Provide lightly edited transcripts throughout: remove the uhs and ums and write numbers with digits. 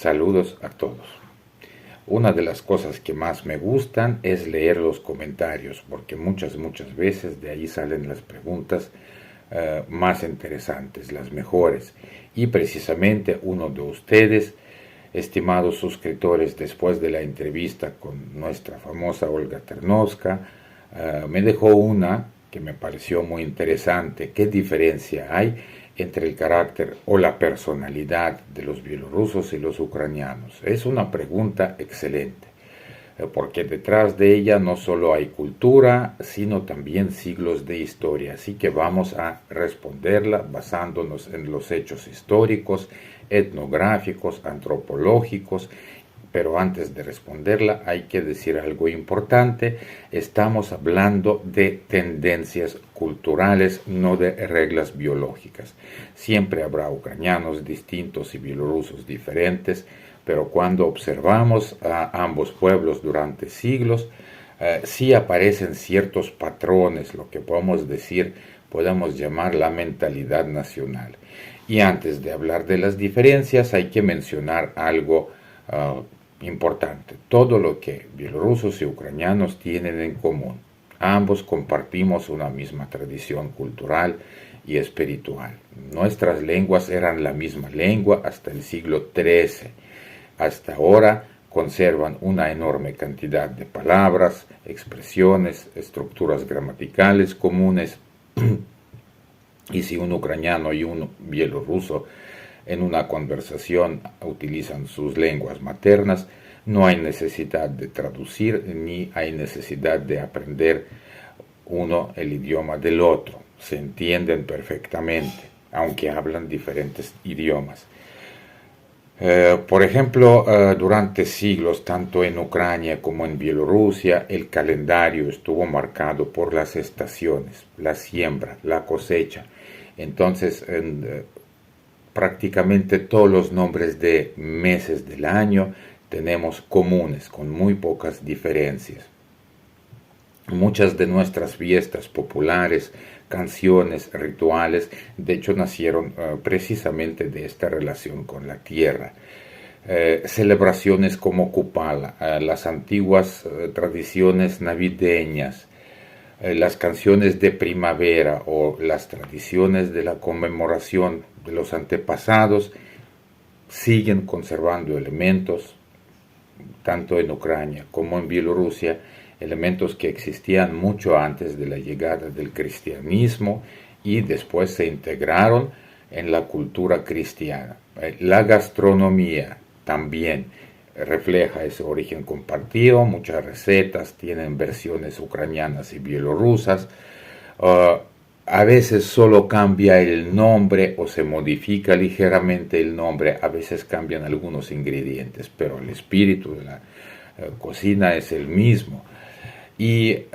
Saludos a todos. Una de las cosas que más me gustan es leer los comentarios, porque muchas veces de ahí salen las preguntas más interesantes, las mejores. Y precisamente uno de ustedes, estimados suscriptores, después de la entrevista con nuestra famosa Olga Ternovska, me dejó una que me pareció muy interesante. ¿Qué diferencia hay entre el carácter o la personalidad de los bielorrusos y los ucranianos? Es una pregunta excelente, porque detrás de ella no solo hay cultura, sino también siglos de historia. Así que vamos a responderla basándonos en los hechos históricos, etnográficos, antropológicos. Pero antes de responderla hay que decir algo importante. Estamos hablando de tendencias culturales, no de reglas biológicas. Siempre habrá ucranianos distintos y bielorrusos diferentes, pero cuando observamos a ambos pueblos durante siglos, sí aparecen ciertos patrones, lo que podemos llamar la mentalidad nacional. Y antes de hablar de las diferencias hay que mencionar algo importante. Todo lo que bielorrusos y ucranianos tienen en común. Ambos compartimos una misma tradición cultural y espiritual. Nuestras lenguas eran la misma lengua hasta el siglo XIII. Hasta ahora conservan una enorme cantidad de palabras, expresiones, estructuras gramaticales comunes. Y si un ucraniano y un bielorruso en una conversación utilizan sus lenguas maternas, no hay necesidad de traducir ni hay necesidad de aprender uno el idioma del otro. Se entienden perfectamente, aunque hablan diferentes idiomas. Por ejemplo, durante siglos, tanto en Ucrania como en Bielorrusia, el calendario estuvo marcado por las estaciones, la siembra, la cosecha. Entonces, prácticamente todos los nombres de meses del año tenemos comunes, con muy pocas diferencias. Muchas de nuestras fiestas populares, canciones, rituales, de hecho nacieron precisamente de esta relación con la tierra. Celebraciones como Kupala, las antiguas tradiciones navideñas, las canciones de primavera o las tradiciones de la conmemoración de los antepasados siguen conservando elementos, tanto en Ucrania como en Bielorrusia, elementos que existían mucho antes de la llegada del cristianismo y después se integraron en la cultura cristiana. La gastronomía también refleja ese origen compartido. Muchas recetas tienen versiones ucranianas y bielorrusas. A veces solo cambia el nombre o se modifica ligeramente el nombre. A veces cambian algunos ingredientes, pero el espíritu de la cocina es el mismo. Y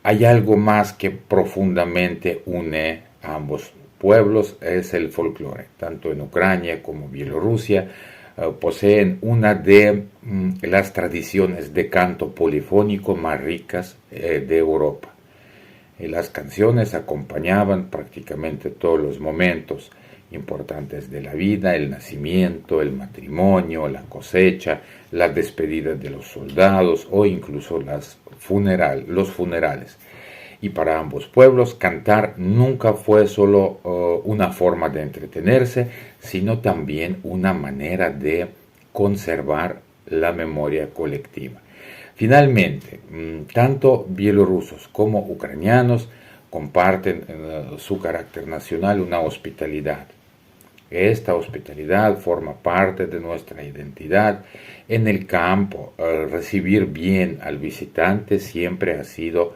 hay algo más que profundamente une a ambos pueblos, es el folclore. Tanto en Ucrania como Bielorrusia poseen una de las tradiciones de canto polifónico más ricas de Europa. Las canciones acompañaban prácticamente todos los momentos importantes de la vida: el nacimiento, el matrimonio, la cosecha, la despedida de los soldados o incluso los funerales. Y para ambos pueblos cantar nunca fue solo una forma de entretenerse, sino también una manera de conservar la memoria colectiva. Finalmente, tanto bielorrusos como ucranianos comparten su carácter nacional una hospitalidad. Esta hospitalidad forma parte de nuestra identidad. En el campo, recibir bien al visitante siempre ha sido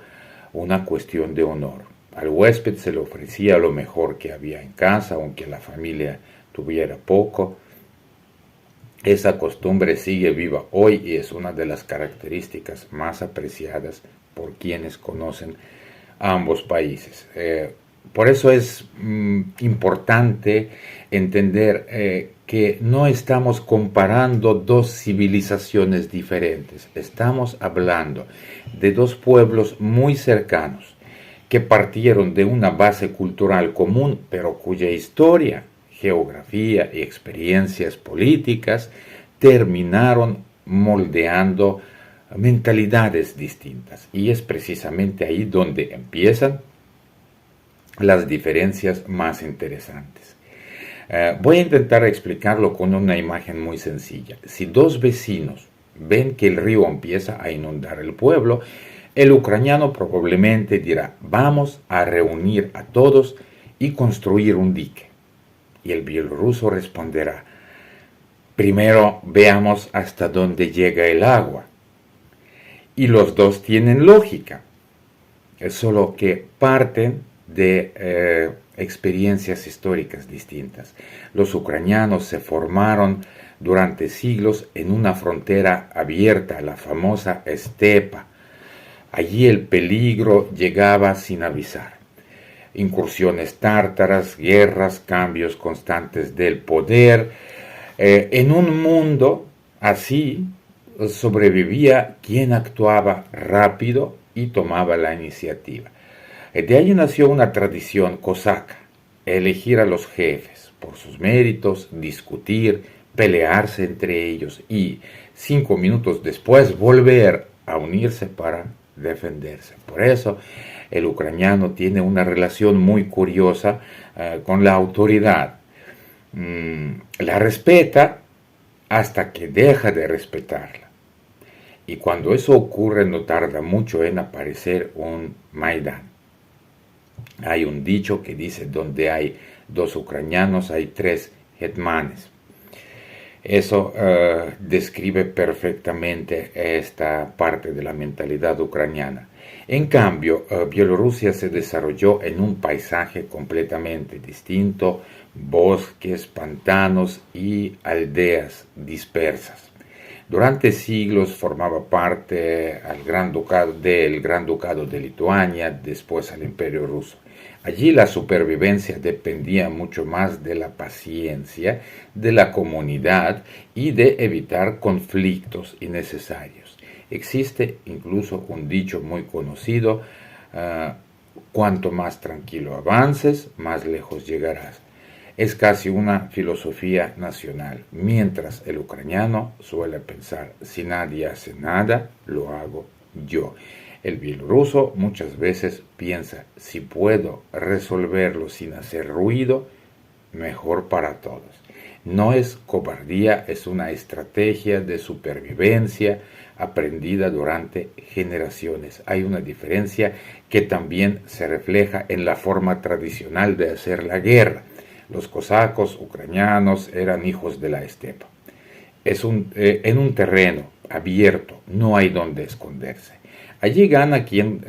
una cuestión de honor. Al huésped se le ofrecía lo mejor que había en casa, aunque la familia tuviera poco. Esa costumbre sigue viva hoy y es una de las características más apreciadas por quienes conocen a ambos países. Por eso es importante entender que no estamos comparando dos civilizaciones diferentes. Estamos hablando de dos pueblos muy cercanos que partieron de una base cultural común, pero cuya historia, geografía y experiencias políticas terminaron moldeando mentalidades distintas. Y es precisamente ahí donde empiezan las diferencias más interesantes. Voy a intentar explicarlo con una imagen muy sencilla. Si dos vecinos ven que el río empieza a inundar el pueblo, el ucraniano probablemente dirá: vamos a reunir a todos y construir un dique. Y el bielorruso responderá: primero veamos hasta dónde llega el agua. Y los dos tienen lógica, es solo que parten de experiencias históricas distintas. Los ucranianos se formaron durante siglos en una frontera abierta, la famosa estepa. Allí el peligro llegaba sin avisar. Incursiones tártaras, guerras, cambios constantes del poder. En un mundo así sobrevivía quien actuaba rápido y tomaba la iniciativa. De ahí nació una tradición cosaca: elegir a los jefes por sus méritos, discutir, pelearse entre ellos y 5 minutos después volver a unirse para defenderse. Por eso el ucraniano tiene una relación muy curiosa con la autoridad. La respeta hasta que deja de respetarla. Y cuando eso ocurre no tarda mucho en aparecer un Maidán. Hay un dicho que dice: donde hay 2 ucranianos hay 3 hetmanes. Eso describe perfectamente esta parte de la mentalidad ucraniana. En cambio, Bielorrusia se desarrolló en un paisaje completamente distinto: bosques, pantanos y aldeas dispersas. Durante siglos formaba parte del Gran Ducado de Lituania, después al Imperio Ruso. Allí la supervivencia dependía mucho más de la paciencia de la comunidad y de evitar conflictos innecesarios. Existe incluso un dicho muy conocido: cuanto más tranquilo avances, más lejos llegarás. Es casi una filosofía nacional, mientras el ucraniano suele pensar: si nadie hace nada, lo hago yo. El bielorruso muchas veces piensa: si puedo resolverlo sin hacer ruido, mejor para todos. No es cobardía, es una estrategia de supervivencia aprendida durante generaciones. Hay una diferencia que también se refleja en la forma tradicional de hacer la guerra. Los cosacos ucranianos eran hijos de la estepa. En un terreno abierto no hay donde esconderse. Allí gana quien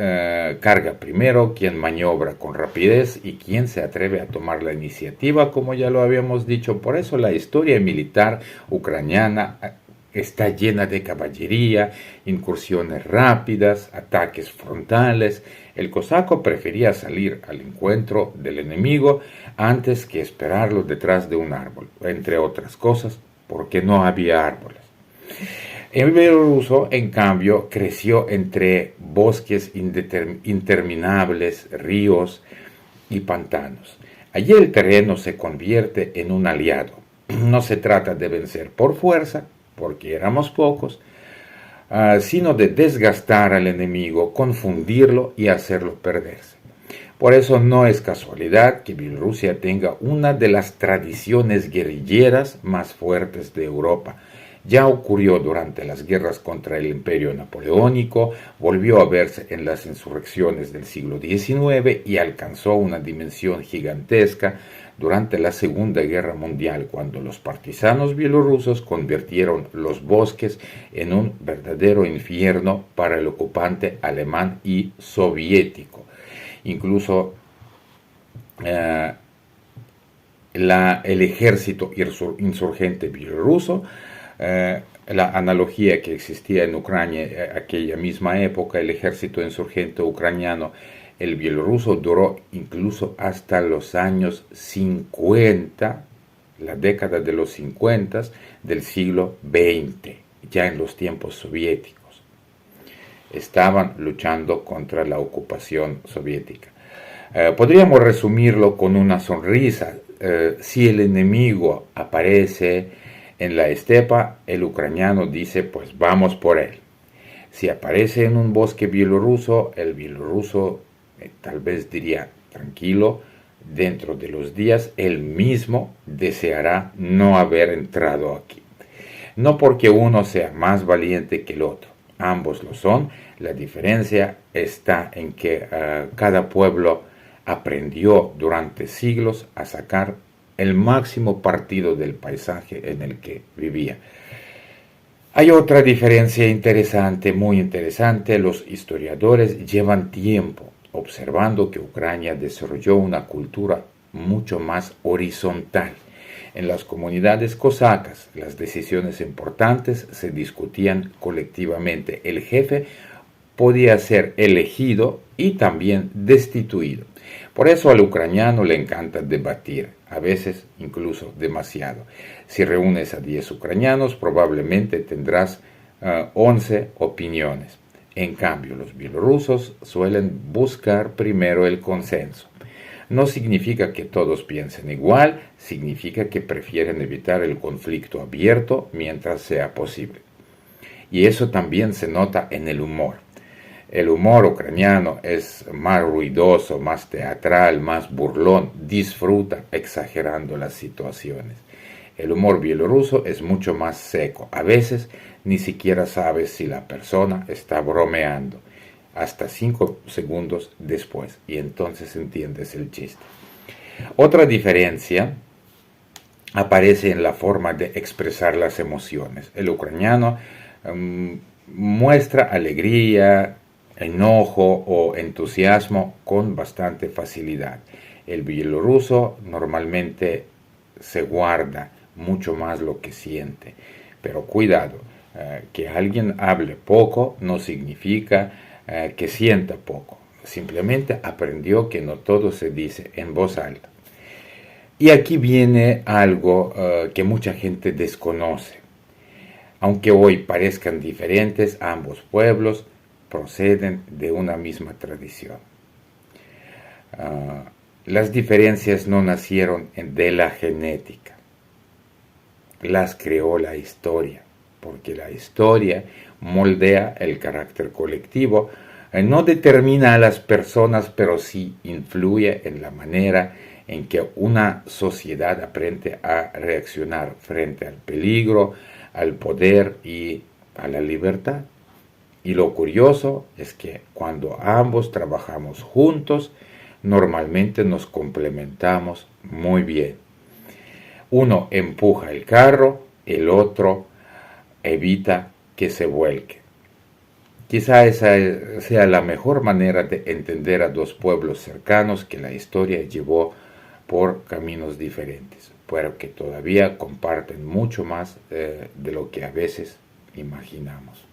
carga primero, quien maniobra con rapidez y quien se atreve a tomar la iniciativa, como ya lo habíamos dicho. Por eso la historia militar ucraniana está llena de caballería, incursiones rápidas, ataques frontales. El cosaco prefería salir al encuentro del enemigo antes que esperarlo detrás de un árbol, entre otras cosas, porque no había árboles. El bielorruso, en cambio, creció entre bosques interminables, ríos y pantanos. Allí el terreno se convierte en un aliado. No se trata de vencer por fuerza, porque éramos pocos, sino de desgastar al enemigo, confundirlo y hacerlo perderse. Por eso no es casualidad que Bielorrusia tenga una de las tradiciones guerrilleras más fuertes de Europa. Ya ocurrió durante las guerras contra el Imperio Napoleónico, volvió a verse en las insurrecciones del siglo XIX y alcanzó una dimensión gigantesca durante la Segunda Guerra Mundial, cuando los partisanos bielorrusos convirtieron los bosques en un verdadero infierno para el ocupante alemán y soviético. Incluso el ejército insurgente bielorruso, la analogía que existía en Ucrania aquella misma época, el ejército insurgente ucraniano, el bielorruso duró incluso hasta los años 50, la década de los 50 del siglo XX, ya en los tiempos soviéticos. Estaban luchando contra la ocupación soviética. Podríamos resumirlo con una sonrisa. Si el enemigo aparece En la estepa, el ucraniano dice, pues vamos por él. Si aparece en un bosque bielorruso, el bielorruso tal vez diría, tranquilo, dentro de los días él mismo deseará no haber entrado aquí. No porque uno sea más valiente que el otro, ambos lo son. La diferencia está en que cada pueblo aprendió durante siglos a sacar el máximo partido del paisaje en el que vivía. Hay otra diferencia interesante, muy interesante. Los historiadores llevan tiempo observando que Ucrania desarrolló una cultura mucho más horizontal. En las comunidades cosacas, las decisiones importantes se discutían colectivamente. El jefe podía ser elegido y también destituido. Por eso al ucraniano le encanta debatir, a veces incluso demasiado. Si reúnes a 10 ucranianos, probablemente tendrás 11 opiniones. En cambio, los bielorrusos suelen buscar primero el consenso. No significa que todos piensen igual, significa que prefieren evitar el conflicto abierto mientras sea posible. Y eso también se nota en el humor. El humor ucraniano es más ruidoso, más teatral, más burlón, disfruta exagerando las situaciones. El humor bielorruso es mucho más seco. A veces ni siquiera sabes si la persona está bromeando. Hasta 5 segundos después. Y entonces entiendes el chiste. Otra diferencia aparece en la forma de expresar las emociones. El ucraniano muestra alegría, enojo o entusiasmo con bastante facilidad. El bielorruso normalmente se guarda mucho más lo que siente. Pero cuidado, que alguien hable poco no significa que sienta poco. Simplemente aprendió que no todo se dice en voz alta. Y aquí viene algo que mucha gente desconoce. Aunque hoy parezcan diferentes, ambos pueblos proceden de una misma tradición. Las diferencias no nacieron de la genética, las creó la historia, porque la historia moldea el carácter colectivo, no determina a las personas, pero sí influye en la manera en que una sociedad aprende a reaccionar frente al peligro, al poder y a la libertad. Y lo curioso es que cuando ambos trabajamos juntos, normalmente nos complementamos muy bien. Uno empuja el carro, el otro evita que se vuelque. Quizá esa sea la mejor manera de entender a dos pueblos cercanos que la historia llevó por caminos diferentes, pero que todavía comparten mucho más de lo que a veces imaginamos.